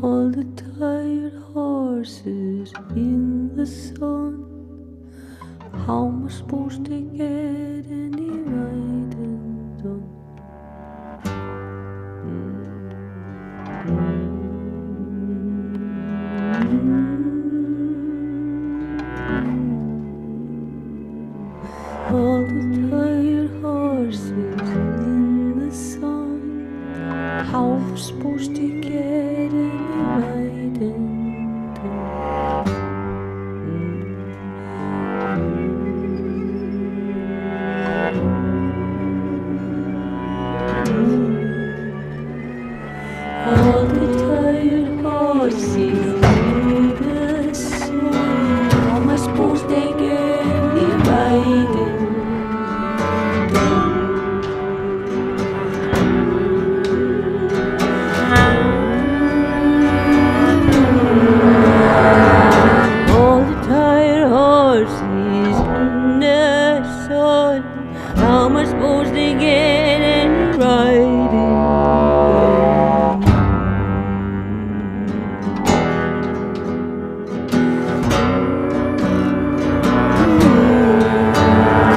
All the tired horses in the sun. How am I supposed to get any riding done? All the tired horses in the sun. How am I supposed to get any riding done? All the tired horses in the sun. How am I supposed to get any riding done? All the tired horses in the sun. How am I supposed